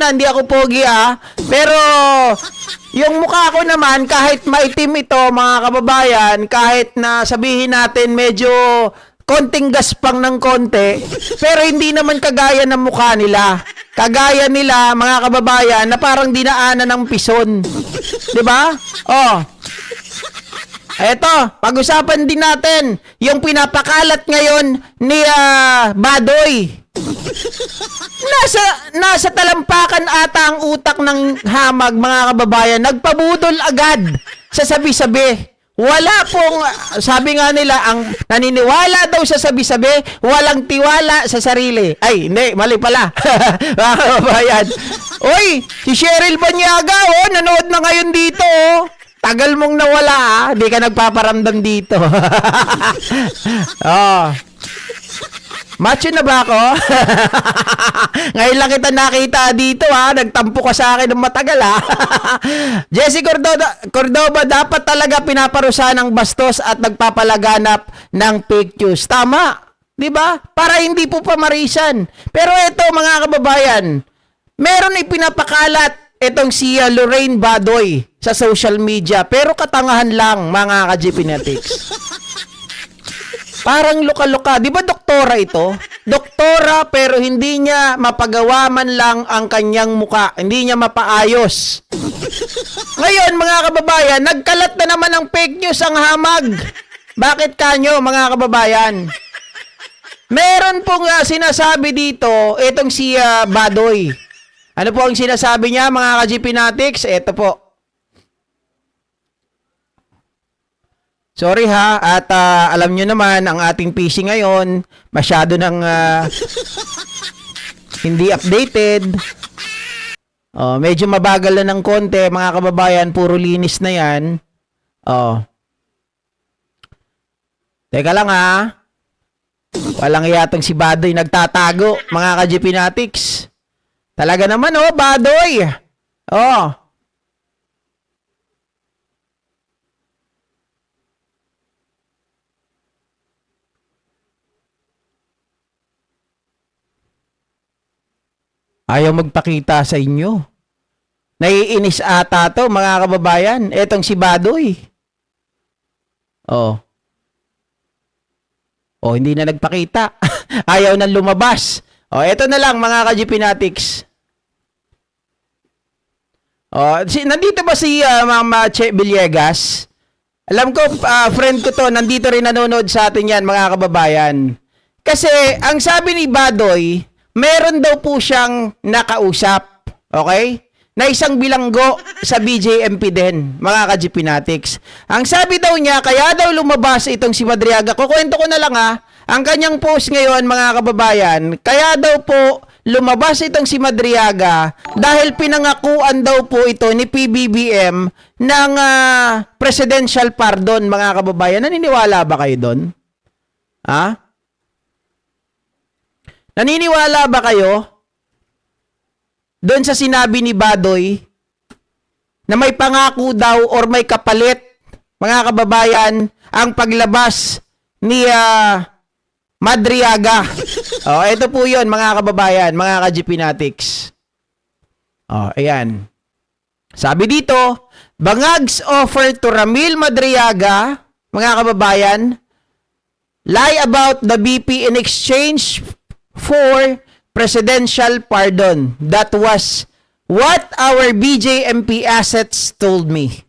na hindi ako pogi pero yung mukha ko naman kahit maitim ito mga kababayan, kahit na sabihin natin medyo konting gaspang ng konti, pero hindi naman kagaya ng mukha nila. Kagaya nila mga kababayan na parang dinaanan ng pison. 'Di ba? Oh. Eto, pag-usapan din natin yung pinapakalat ngayon ni Badoy. Nasa talampakan ata ang utak ng hamag mga kababayan. Nagpabudol agad sa sabi-sabi. Wala pong, sabi nga nila, ang naniniwala daw sa sabi-sabi, walang tiwala sa sarili. Ay, hindi, mali pala. Mga kababayan. Uy, si Cheryl Banyaga, nanood na ngayon dito, Tagal mong nawala, di ka nagpaparamdam dito. Oh. Macho na ba ako? Ngayon lang kita nakita dito nagtampo ka sa akin ng matagal Jesse Cordova dapat talaga pinaparusahan ng bastos at nagpapalaganap ng fake news. Tama, 'di ba? Para hindi po pamarisan. Pero ito mga kababayan, meron ipinapakalat itong si Lorraine Badoy sa social media, pero katangahan lang mga ka-GPnetics. Parang luka-luka. Di ba doktora ito? Doktora pero hindi niya mapagawa man lang ang kanyang muka. Hindi niya mapaayos. Ngayon mga kababayan, nagkalat na naman ng fake news ang hamag. Bakit kanyo mga kababayan? Meron pong sinasabi dito, itong si Badoy. Ano po ang sinasabi niya mga ka-GPnatics? Ito po. Sorry at alam nyo naman, ang ating PC ngayon, masyado nang hindi updated. Medyo mabagal na ng konti, mga kababayan, puro linis na yan. Teka lang walang yatong si Badoy nagtatago, mga ka-GPnatics. Talaga naman Badoy. Ayaw magpakita sa inyo. Naiinis ata to mga kababayan. Etong si Badoy. Hindi na nagpakita. Ayaw nang lumabas. Eto na lang mga ka-GPnatics. Nandito ba si Mama Che Villegas? Alam ko, friend ko to, nandito rin nanonood sa atin yan mga kababayan. Kasi, ang sabi ni Badoy, meron daw po siyang nakausap, okay? Na isang bilanggo sa BJMP din, mga ka-GPnatics. Ang sabi daw niya, kaya daw lumabas itong si Madriaga. Kukwento ko na lang ang kanyang post ngayon, mga kababayan, kaya daw po lumabas itong si Madriaga dahil pinangakuan daw po ito ni PBBM ng presidential pardon, mga kababayan. Naniniwala ba kayo doon? Naniniwala ba kayo doon sa sinabi ni Badoy na may pangako daw or may kapalit, mga kababayan, ang paglabas ni Madriaga? Ito po yun, mga kababayan, mga ka-GPnatics. Ayan. Sabi dito, Bangag's offer to Ramil Madriaga, mga kababayan, lie about the BP in exchange for presidential pardon. That was what our BJMP assets told me.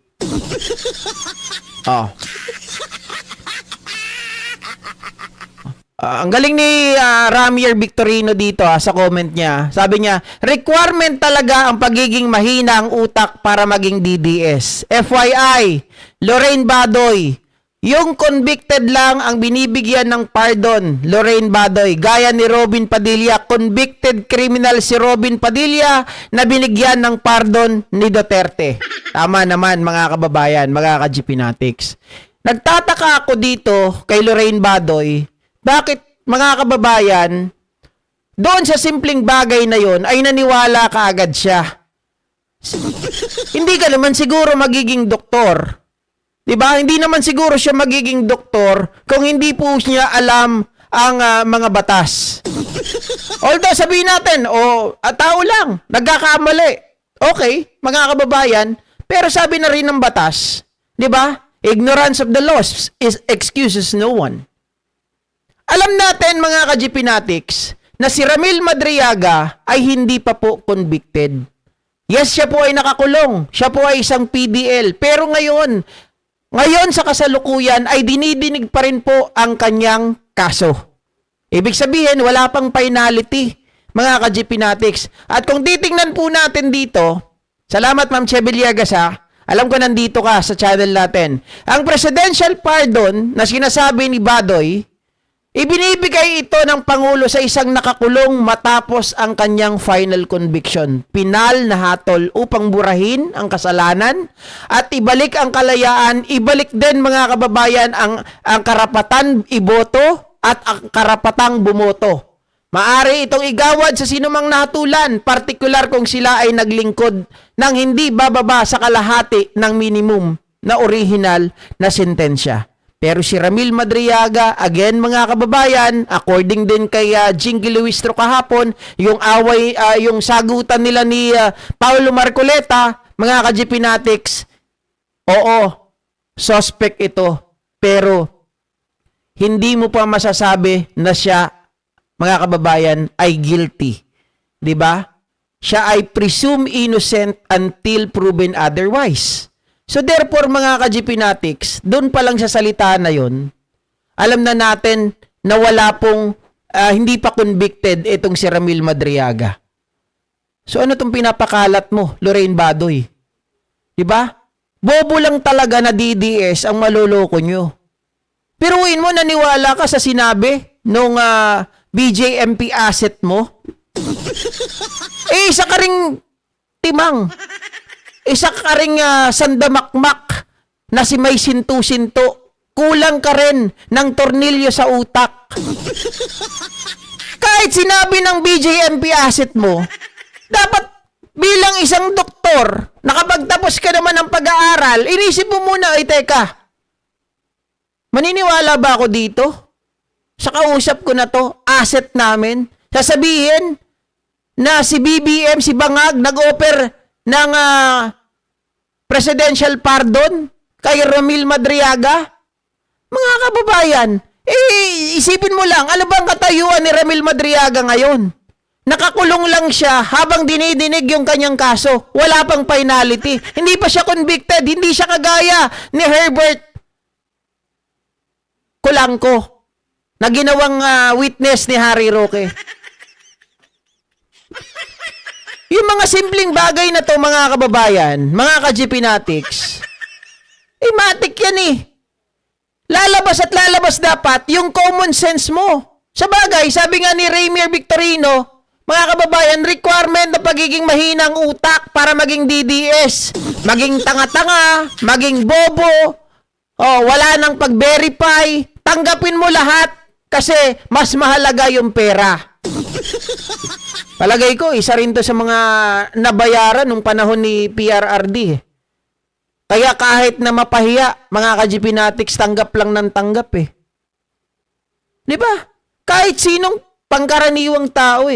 Ang galing ni Ramier Victorino dito sa comment niya. Sabi niya, requirement talaga ang pagiging mahina ang utak para maging DDS. FYI, Lorraine Badoy, yung convicted lang ang binibigyan ng pardon, Lorraine Badoy. Gaya ni Robin Padilla, convicted criminal si Robin Padilla na binigyan ng pardon ni Duterte. Tama naman mga kababayan, mga ka-GPnatics. Nagtataka ako dito kay Lorraine Badoy, bakit mga kababayan, doon sa simpleng bagay na yon ay naniwala kaagad siya. Hindi ka naman siguro magiging doktor. Diba? Hindi naman siguro siya magiging doktor kung hindi po niya alam ang mga batas. Although sabihin natin, tao lang, nagkakamali. Okay, mga kababayan, pero sabi na rin ng batas, di ba? Ignorance of the laws excuses no one. Alam natin mga ka-GP Natics na si Ramil Madriaga ay hindi pa po convicted. Yes, siya po ay nakakulong. Siya po ay isang PDL. Pero ngayon sa kasalukuyan ay dinidinig pa rin po ang kanyang kaso. Ibig sabihin, wala pang finality, mga ka-GP Natics. At kung titingnan po natin dito, salamat Ma'am Che Villegas ha, alam ko nandito ka sa channel natin. Ang presidential pardon na sinasabi ni Badoy, ibinibigay ito ng Pangulo sa isang nakakulong matapos ang kanyang final conviction. Pinal na hatol upang burahin ang kasalanan at ibalik ang kalayaan, ibalik din mga kababayan ang karapatan iboto at ang karapatang bumoto. Maari itong igawad sa sinumang nahatulan, partikular kung sila ay naglingkod ng hindi bababa sa kalahati ng minimum na original na sentensya. Pero si Ramil Madriaga, again mga kababayan, according din kay Jinky Luistro kahapon, yung away, yung sagutan nila ni Paulo Marcoleta, mga ka-GP Natics, oo, suspect ito, pero hindi mo pa masasabi na siya, mga kababayan, ay guilty. 'Di ba? Siya ay presumed innocent until proven otherwise. So therefore, mga ka-GP Natics, doon pa lang sa salita na yon, alam na natin na wala pong, hindi pa convicted itong si Ramil Madriaga. So ano itong pinapakalat mo, Lorraine Badoy? Diba? Bobo lang talaga na DDS ang maloloko nyo. Piruin mo, naniwala ka sa sinabi nung BJMP asset mo? Isa ka ring timang. Isa ka ring sandamakmak na si may sintu-sinto. Kulang ka rin ng tornilyo sa utak. Kahit sinabi ng BJMP asset mo, dapat bilang isang doktor, nakapagtapos ka naman ng pag-aaral, inisip mo muna, ay teka, maniniwala ba ako dito? Sa kausap ko na to, asset namin, sasabihin na si BBM, si Bangag, nag-offer ng presidential pardon kay Ramil Madriaga? Mga kababayan, isipin mo lang, ano bang katayuan ni Ramil Madriaga ngayon? Nakakulong lang siya habang dinidinig yung kanyang kaso. Wala pang finality. Hindi pa siya convicted. Hindi siya kagaya ni Herbert Colanco na ginawang witness ni Harry Roque. Yung mga simpleng bagay na to, mga kababayan, mga ka-GP Natics, matik yan eh. Lalabas at lalabas dapat yung common sense mo. Sa bagay, sabi nga ni Ramier Victorino, mga kababayan, requirement na pagiging mahinang utak para maging DDS. Maging tanga-tanga, maging bobo, wala nang pag-verify, tanggapin mo lahat kasi mas mahalaga yung pera. Palagay ko, isa rin to sa mga nabayaran nung panahon ni PRRD. Kaya kahit na mapahiya, mga ka-GP Natics, tanggap lang ng tanggap eh. Di ba? Kahit sinong pangkaraniwang tao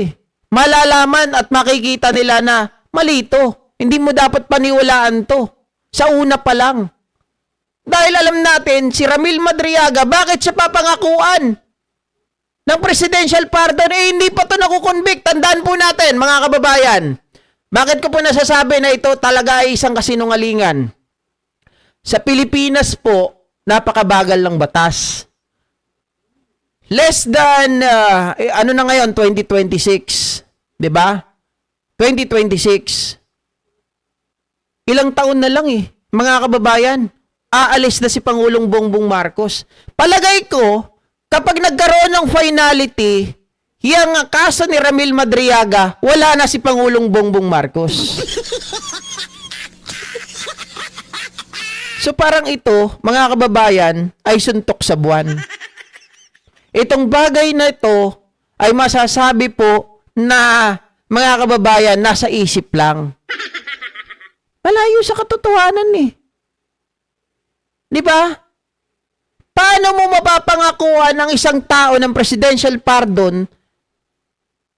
malalaman at makikita nila na malito. Hindi mo dapat paniwalaan to. Sa una pa lang. Dahil alam natin, si Ramil Madriaga, bakit siya papangakuan ng presidential pardon? Hindi pa to nakukonvict. Tandaan po natin, mga kababayan. Bakit ko po nasasabi na ito talaga ay isang kasinungalingan? Sa Pilipinas po, napakabagal lang batas. Less than, ano na ngayon, 2026. 'Di ba? 2026. Ilang taon na lang mga kababayan. Aalis na si Pangulong Bongbong Marcos. Palagay ko, kapag nagkaroon ng finality, yung kaso ni Ramil Madriaga, wala na si Pangulong Bongbong Marcos. So parang ito, mga kababayan, ay suntok sa buwan. Itong bagay na ito ay masasabi po na, mga kababayan, nasa isip lang. Malayo sa katotohanan Di ba? Paano mo mapapangakuan ng isang tao ng presidential pardon,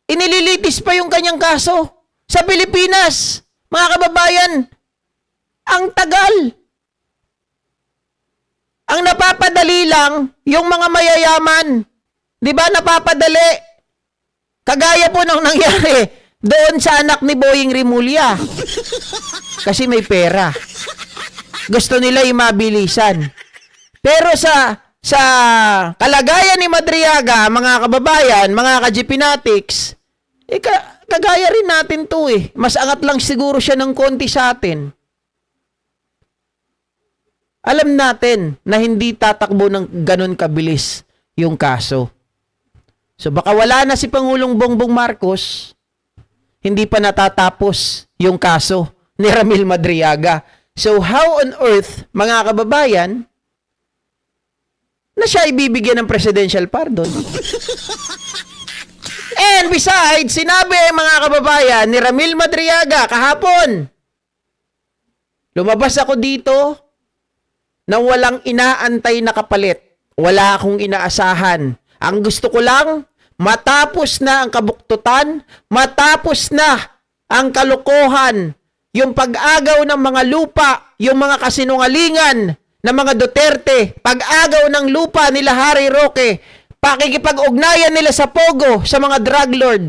inililitis pa yung kanyang kaso? Sa Pilipinas, mga kababayan, ang tagal. Ang napapadali lang, yung mga mayayaman. Di ba napapadali? Kagaya po nang nangyari doon sa anak ni Boying Rimulya. Kasi may pera. Gusto nila yung mabilisan. Pero sa kalagayan ni Madriaga, mga kababayan, mga ka-GPnatics, kagaya rin natin to eh. Mas angat lang siguro siya ng konti sa atin. Alam natin na hindi tatakbo ng ganun kabilis yung kaso. So baka wala na si Pangulong Bongbong Marcos, hindi pa natatapos yung kaso ni Ramil Madriaga. So how on earth, mga kababayan, na siya ibibigyan ng presidential pardon? And besides, sinabi mga kababayan ni Ramil Madriaga kahapon, lumabas ako dito na walang inaantay na kapalit. Wala akong inaasahan. Ang gusto ko lang, matapos na ang kabuktutan, matapos na ang kalokohan, yung pag-agaw ng mga lupa, yung mga kasinungalingan ng mga Duterte, pag-agaw ng lupa nila Harry Roque, pakikipag-ugnayan nila sa Pogo, sa mga drug lord,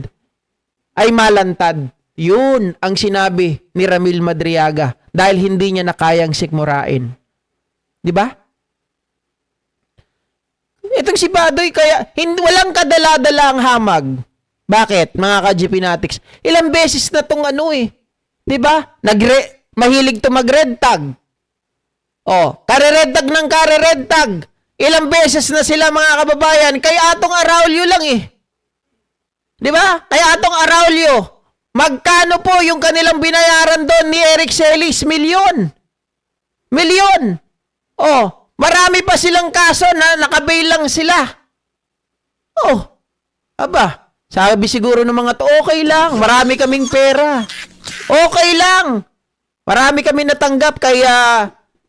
ay malantad. Yun ang sinabi ni Ramil Madriaga dahil hindi niya na kayang sikmurain. Di ba? Itong si Badoy, kaya walang kadala-dala ang hamag. Bakit, mga ka-GPnatics? Ilang beses na tong di ba? Mahilig to mag-red tag. Kare-red tag ng kare-red tag. Ilang beses na sila, mga kababayan, kaya atong Araulio lang Di ba? Kaya atong Araulio, magkano po yung kanilang binayaran doon ni Eric Celis? Milyon. Marami pa silang kaso na nakabail lang sila. Sabi siguro ng mga to, okay lang, marami kaming pera. Okay lang. Marami kami natanggap kay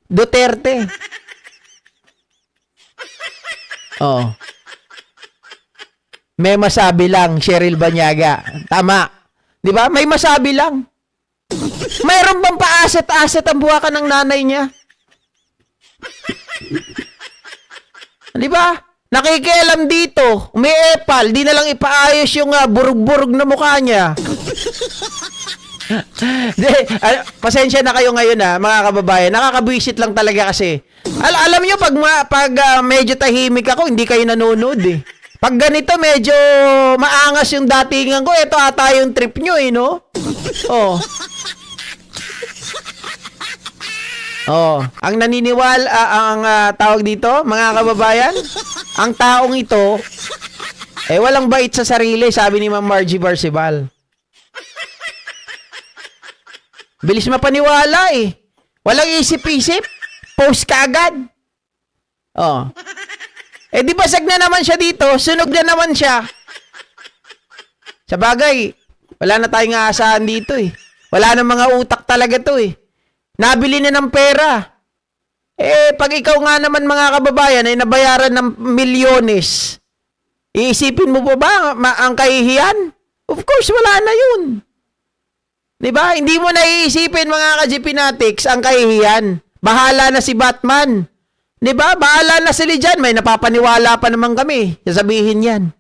Duterte. May masabi lang, Cheryl Banyaga. Tama. Di ba? May masabi lang. Mayroon bang pa-asset ang buwakan ng nanay niya? Di ba? Nakikialam dito, umiepal, di na lang ipaayos yung burug-burug na mukha niya. Pasensya na kayo ngayon mga kababayan. Nakakabwisit lang talaga kasi. Alam nyo, pag medyo tahimik ako, hindi kayo nanonood Pag ganito, medyo maangas yung datingan ko. Ito ata yung trip nyo no? Ang naniniwala, ang tawag dito, mga kababayan, ang taong ito, walang bait sa sarili, sabi ni Ma'am Margie Barcibal. Bilis mapaniwala Walang isip-isip. Post ka agad. Di basag na naman siya dito, sunog na naman siya. Sa bagay, wala na tayong aasahan dito Wala na mga utak talaga to Nabili na ng pera. Pag ikaw nga naman mga kababayan ay nabayaran ng milyones, iisipin mo pa ba ang kahihiyan? Of course, wala na yun. Diba? Hindi mo na iisipin mga ka-GPnatics ang kahihiyan. Bahala na si Batman. Diba? Bahala na sila dyan. May napapaniwala pa naman kami. Sasabihin yan.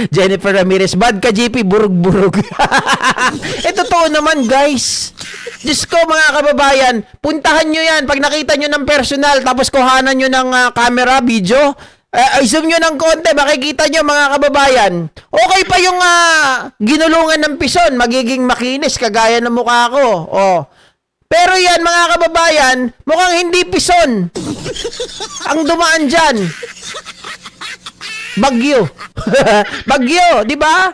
Jennifer Ramirez, bad ka GP, burug-burug. Totoo naman guys. Diyos ko mga kababayan, puntahan nyo yan pag nakita nyo ng personal, tapos kuhanan nyo ng camera, video, zoom nyo ng konti, makikita nyo mga kababayan, okay pa yung ginulungan ng pison, magiging makinis kagaya ng mukha ko. Pero yan mga kababayan, mukhang hindi pison ang dumaan dyan. Bagyo. Bagyo, di ba?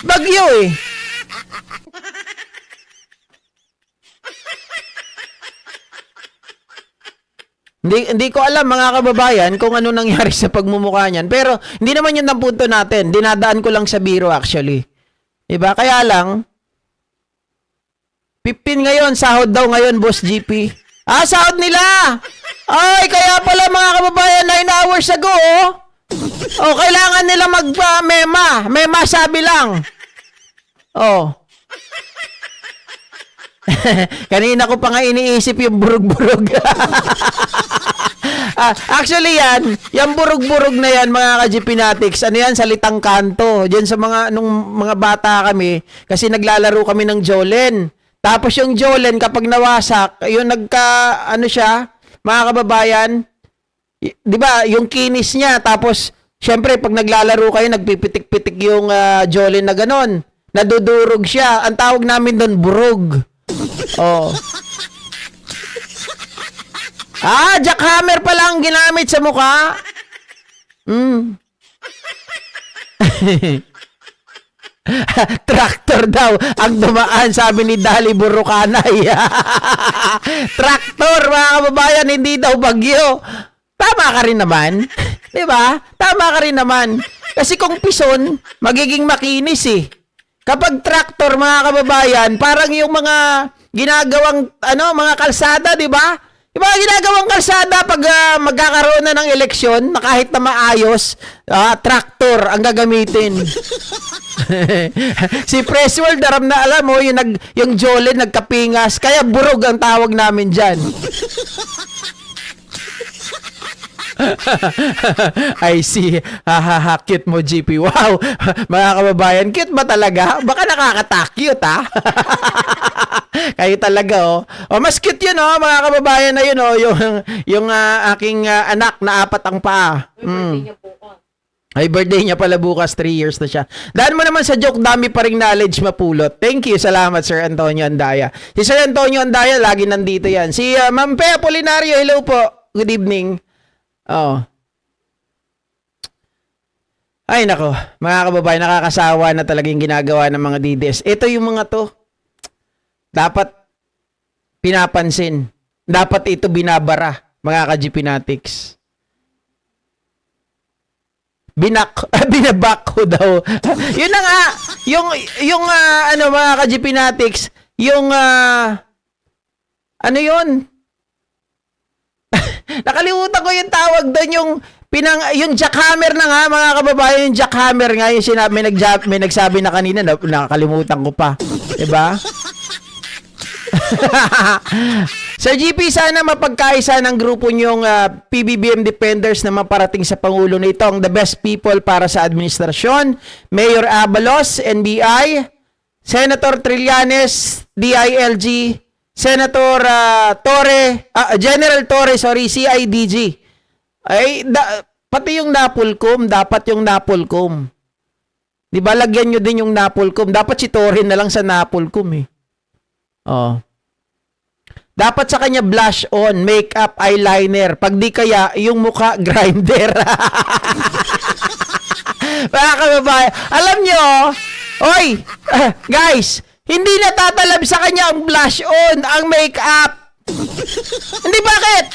Bagyo Hindi ko alam mga kababayan kung ano nangyari sa pagmumukha niyan. Pero hindi naman yun ang punto natin. Dinadaan ko lang sa biro actually. Diba? Kaya lang, 15 ngayon, sahod daw ngayon, Boss GP. Sahod nila! Ay, kaya pala mga kababayan, 9 hours ago, oh. Kailangan nila mag-mema. Mema sabi lang. Kanina ko pa nga iniisip yung burug-burug. Actually yung burug-burug na yan, mga ka-GPnatics, ano yan, salitang kanto. Diyan sa nung mga bata kami, kasi naglalaro kami ng Jolen. Tapos yung Jolen, kapag nawasak, yung siya, mga kababayan, di ba, yung kinis niya, tapos, syempre, pag naglalaro kayo, nagpipitik-pitik yung Jolen na ganon. Nadudurog siya. Ang tawag namin doon, burog. Jackhammer pa lang ginamit sa mukha. Traktor daw ang dumaan, sabi ni Dali Burukanay. Traktor, mga kababayan, hindi daw bagyo. Tama ka rin naman. Diba? Tama ka rin naman. Kasi kung pison, magiging makinis eh. Kapag traktor, mga kababayan, parang yung mga ginagawang mga kalsada, di ba? Yung mga ginagawang kalsada pag magkakaroon na ng eleksyon, na kahit na maayos, traktor ang gagamitin. Si Pressworld, daram na alam mo, yung Jolen nagkapingas, kaya burog ang tawag namin dyan. I see. Cute mo, GP. Wow. Mga kababayan, cute ba talaga? Baka nakakatakute, ha? Kayo talaga, mas cute yun, mga kababayan na yun, yung aking anak na 4 ang paa. Ay, birthday niya pala bukas, 3 years na siya. Dahil mo naman sa joke, dami pa ring knowledge mapulot. Thank you, salamat, Sir Antonio Andaya. Si Sir Antonio Andaya, lagi nandito yan. Si Ma'am Pe Apolinario, hello po. Good evening. Ay, nako. Mga kababayan, nakakasawa na talagang ginagawa ng mga DDS. Ito yung mga to. Dapat pinapansin. Dapat ito binabara, mga ka-GPnatics. Binabak ko daw. Yun na nga. Yung mga ka-GPnatics, yung, ano yun? Nakalimutan ko yung tawag doon, yung jackhammer na nga, mga kababayan, yung jackhammer nga, yung sinabi, may nagsabi na kanina, nakakalimutan ko pa. Diba? Sir GP, sana mapagkaisa ng grupo nyong PBBM Defenders na maparating sa Pangulo na ito ang the best people para sa administrasyon. Mayor Abalos, NBI, Senator Trillanes, DILG, Senator General Torre, CIDG. Pati yung Napolcom, dapat yung Napolcom. Di ba, lagyan nyo din yung Napolcom. Dapat si Torre na lang sa Napolcom eh. Dapat sa kanya blush on, makeup, eyeliner. Pag di kaya, yung mukha grinder. Mga kababayan, alam nyo, guys, hindi natatalab sa kanya ang blush on, ang makeup. Hindi, bakit?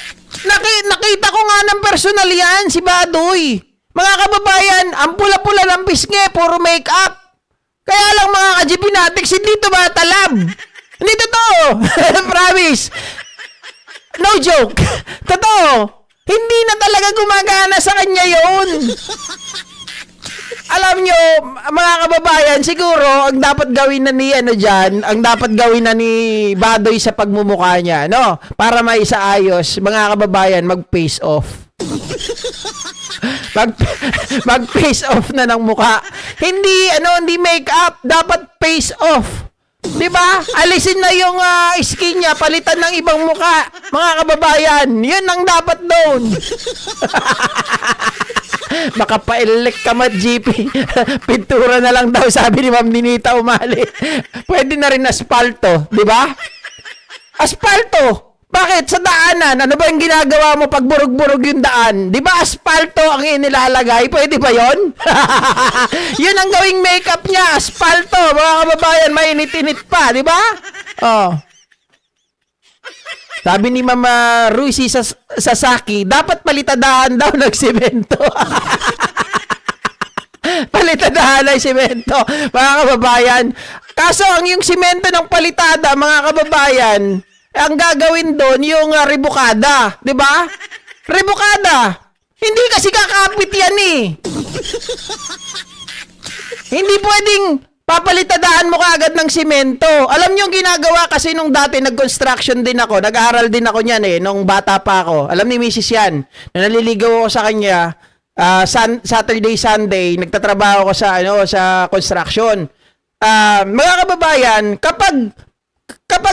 Nakita ko nga ng personal yan, si Badoy. Mga kababayan, ang pula-pula ng pisngi, puro makeup. Kaya lang mga ka-GPnatics, hindi ito matalab. Hindi totoo. Promise. No joke. Totoo. Hindi na talaga gumagana sa kanya yun. Alam nyo, mga kababayan, siguro, ang dapat gawin na ni, ang dapat gawin na ni Badoy sa pagmumukha niya, no? Para maisaayos, mga kababayan, mag-face off. Mag-face off na ng mukha. Hindi make-up, dapat face off. Diba? Alisin na yung skin niya, palitan ng ibang mukha. Mga kababayan, yun ang dapat doon. Makapaelek ka, GP. Pintura na lang daw, sabi ni Ma'am Ninita Umali. Pwede na rin aspalto, di ba? Aspalto! Bakit? Sa daanan, ano ba yung ginagawa mo pag burog-burog yung daan? Di ba aspalto ang inilalagay? Pwede ba yon? Yun ang gawing makeup niya, aspalto. Mga kababayan, mainit-init pa, di ba? Sabi ni Mama Ruisi Sasaki, dapat palitadahan daw ng semento. Palitadahan ng semento. Mga kababayan, Kaso ang yung simento ng palitada, mga kababayan, ang gagawin doon yung rebukada, 'di ba? Rebukada. Hindi kasi kakapit yan eh. Hindi pwedeng papalitadaan mo kaagad ng simento. Alam niyo yung ginagawa kasi nung dati nag-construction din ako, nag-aaral din ako niyan nung bata pa ako. Alam ni Mrs. yan, na naliligaw ako sa kanya, Saturday, Sunday, nagtatrabaho ako sa construction. Mga kababayan, kapag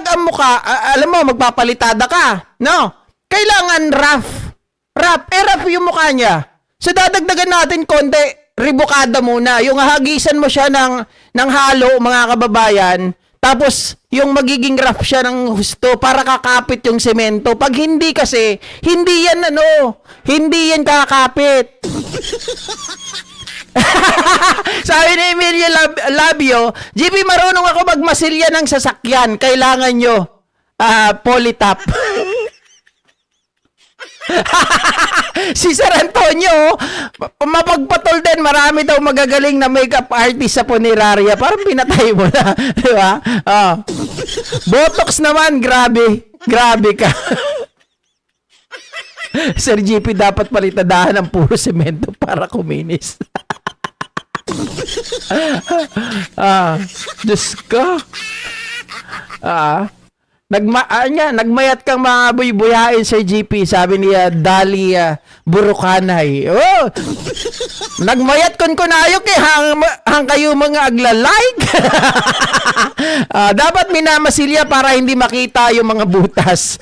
ang mukha, alam mo, magpapalitada ka, no? Kailangan rough. Rough yung mukha niya. So, dadagdagan natin konti, rebukada muna. Yung hahagisan mo siya ng halo, mga kababayan, tapos, yung magiging rough siya ng husto para kakapit yung semento. Pag hindi kasi, hindi yan kakapit. Sabi ni Emilio Labio, GP, marunong ako magmasilya ng sasakyan. Kailangan nyo, polytap. Si Sir Antonio, mapagpatol din, marami daw magagaling na makeup artist sa Puneraria. Parang pinatay mo na, di ba? Botox naman, grabe ka. Sir GP, dapat palitadahan ng puro semento para kuminis. Diyos ko. Nagmayat kang mga buy-buyain sa GP, sabi niya Dali Burukanay. Oh, nagmayat kon kunayok hang kayo mga agla-like. Dapat minamasilya para hindi makita yung mga butas.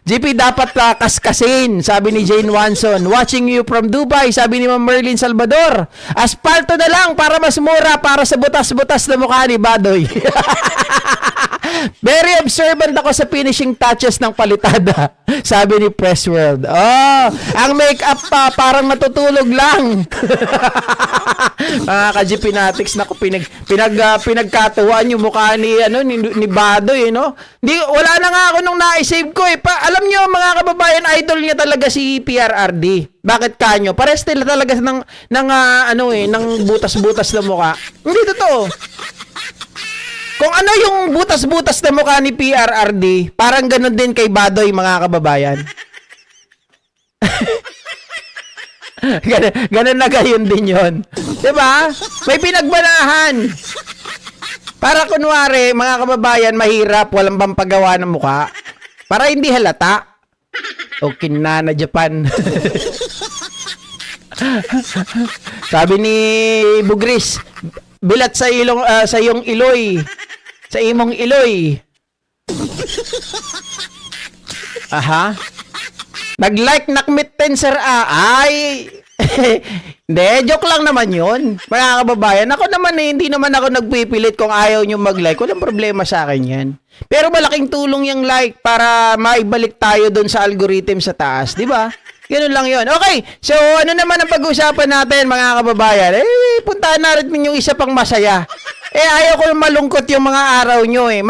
GP, dapat kaskasin, sabi ni Jane Wanson. Watching you from Dubai, sabi ni Ma'am Merlin Salvador. Asfalto na lang para mas mura para sa butas-butas na mukha ni Badoy. Very observant ako sa finishing touches ng palitada, sabi ni Press World. Ang makeup pa parang natutulog lang. Mga ka-GPnatics, naku, pinagkatuwaan yung mukha ni Badoy, no? Wala na nga ako nung na-save ko eh. Alam nyo, mga kababayan, idol niya talaga si PRRD. Bakit kanyo? Pares nila talaga ng butas-butas na mukha. Hindi totoo. Kung ano yung butas-butas na mukha ni PRRD, parang ganun din kay Badoy, mga kababayan. ganun na gayon din yun. Diba? May pinagbanahan. Para kunwari, mga kababayan, mahirap, walang pampagawa ng mukha. Para hindi halata. O kinana Japan. Sabi ni Bugris, bilat sa iyong iloy. Sa imong iloy. Aha. Nag-like nakmit sir ay. Hindi, joke lang naman yun. Mga kababayan, ako naman hindi naman ako nagpipilit kung ayaw nyo mag-like. Walang problema sa akin yan. Pero malaking tulong yung like para maibalik tayo doon sa algorithm sa taas. Di ba? Ganun lang yun. Okay, so ano naman ang pag-usapan natin, mga kababayan? Puntahan natin yung isa pang masaya. Ayaw ko malungkot yung mga araw nyo eh.